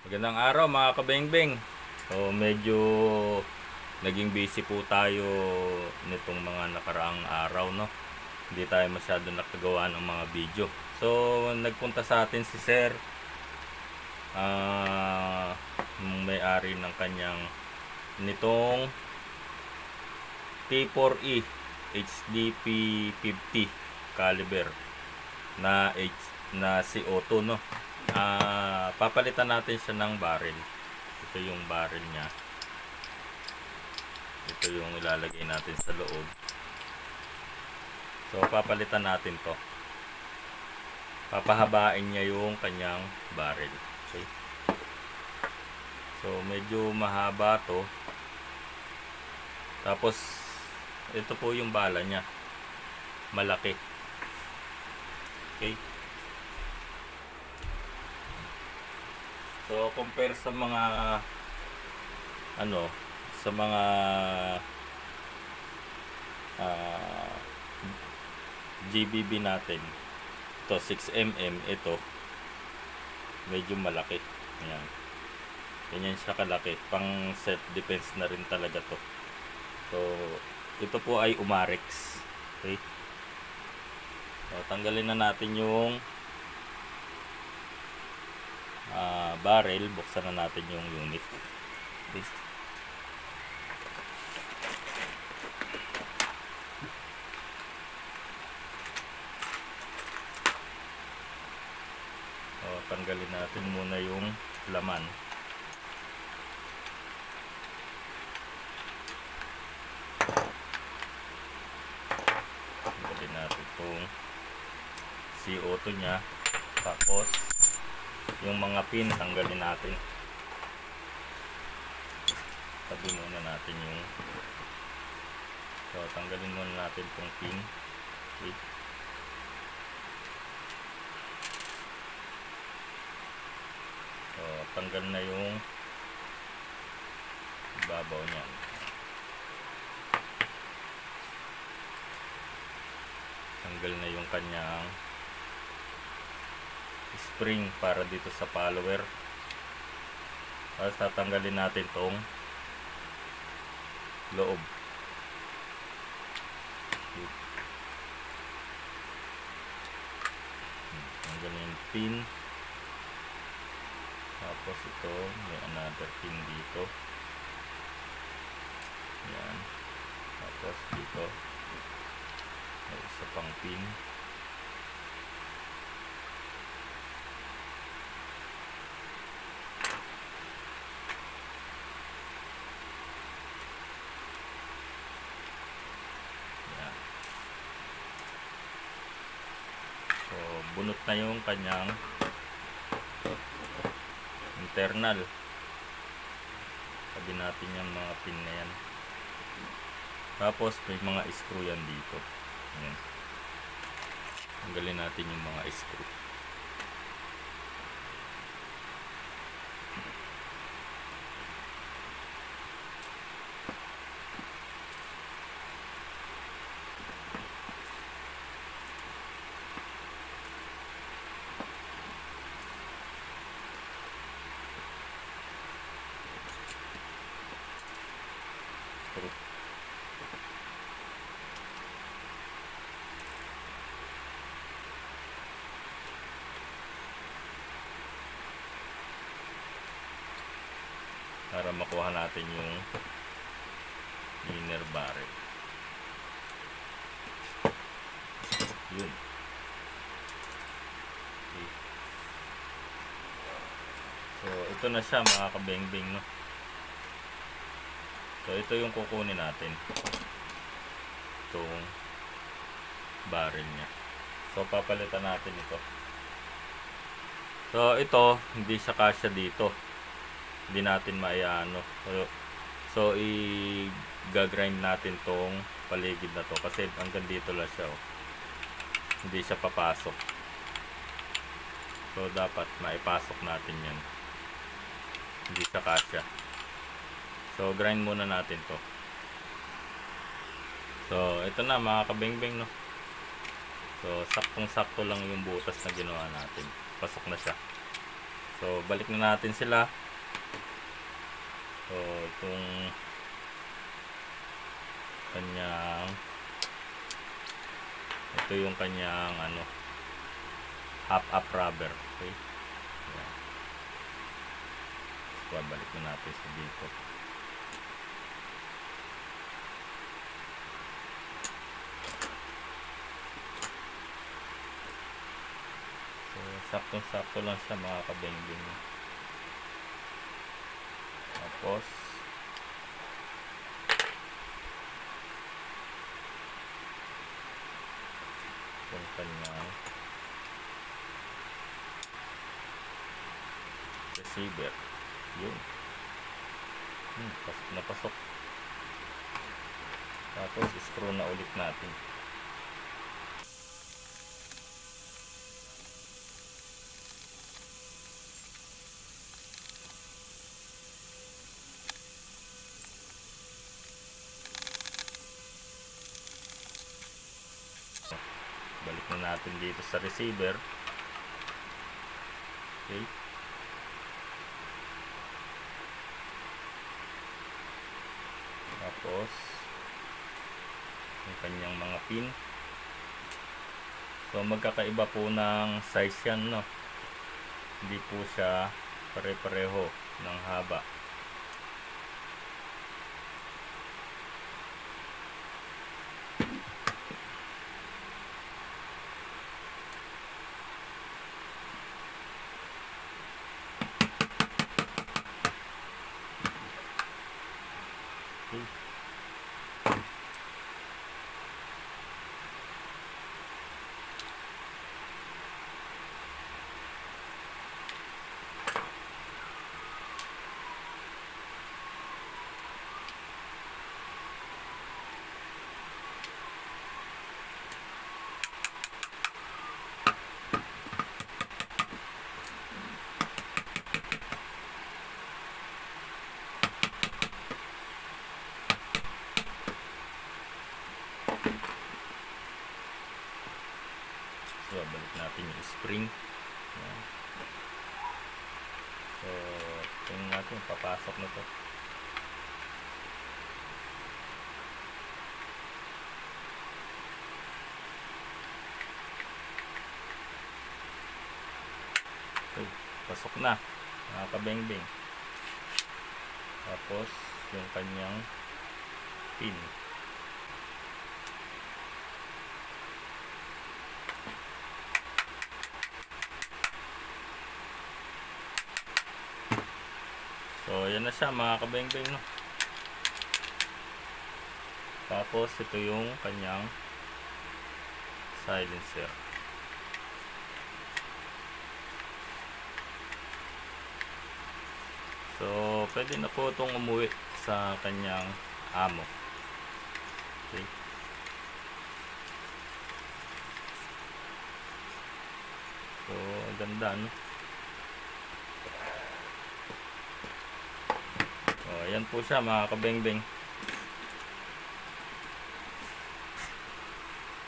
Magandang araw mga kabengbeng. So medyo naging busy po tayo nitong mga nakaraang araw, no. Hindi tayo masyado nakagawa ng mga video. So nagpunta sa atin si Sir, may-ari ng kanyang nitong T4E HDP 50 caliber na CO2, no. Papalitan natin siya ng barrel. Ito yung barrel niya. Ito yung ilalagay natin sa loob. So papalitan natin to. Papahabain niya yung kanyang barrel. Okay. So medyo mahaba to. Tapos ito po yung bala niya. Malaki. Okay. So compare sa mga sa mga GBB natin, ito 6mm, ito medyo malaki. Ayan. Ganyan siya kalaki. Pang self defense na rin talaga to. So ito po ay Umarex. Okay. So tanggalin na natin yung barrel. Buksan na natin yung unit. Okay. So tanggalin natin muna yung laman. Tanggalin natin itong CO2 nya. Tapos yung mga pin tanggalin natin. Tabi muna natin yung tanggalin muna natin itong pin. Okay. So tanggal na yung babaw niyan. Tanggal na yung kanyang spring para dito sa follower. Tapos tatanggalin natin tong loob. Tanggalin yung pin. Tapos ito may another pin dito. Yan. Tapos dito may isa pang pin. So bunot na yung kanyang internal. Sabi natin yung mga pin na yan. Tapos may mga screw yan dito. Ayan. Tanggalin natin yung mga screw. Para makuha natin yung inner barrel. Yun. Okay. So ito na siya mga kabengbeng, no. So ito yung kukunin natin. Itong barrel nya. So papalitan natin ito. So ito hindi siya kasya dito. Hindi natin maiano. So i-grind natin tong paligid na to kasi hanggang dito lang siya, oh. Hindi siya papasok. So dapat maipasok natin yan. Hindi siya kasya. So grind muna natin to. So ito na mga kabengbeng, no. So saktong sakto lang yung butas na ginawa natin. Pasok na siya. So balik na natin sila. So itong kanyang, ito yung kanyang ano, half up rubber. Okay, yan. So balik na natin sa dito. So saktong-sakto lang siya mga kabengbeng. Tapos itong kanyang receiver, yun, pasok na pasok. Tapos screw na ulit natin. Balik na natin dito sa receiver. Okay, tapos yung kanyang mga pin. So magkakaiba po ng size yan, no? Hindi po siya pare-pareho ng haba. Okay. So balik natin yung spring. Yan. So tingnan natin, papasok na to. Okay, pasok na mga kabengbeng. Tapos yung kanyang pin. So yan na siya mga kabengbeng, no? Tapos ito yung kanyang silencer. So pwede na po itong umuwi sa kanyang amo. Okay. So ganda, no? So ayan po siya mga kabengbeng.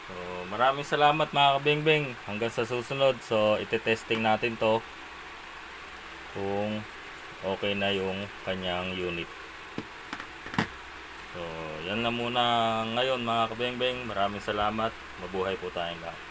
So maraming salamat mga kabengbeng. Hanggang sa susunod. So ite-testing natin to kung okay na yung kanyang unit. So yan na muna ngayon mga kabengbeng. Maraming salamat. Mabuhay po tayong lahat.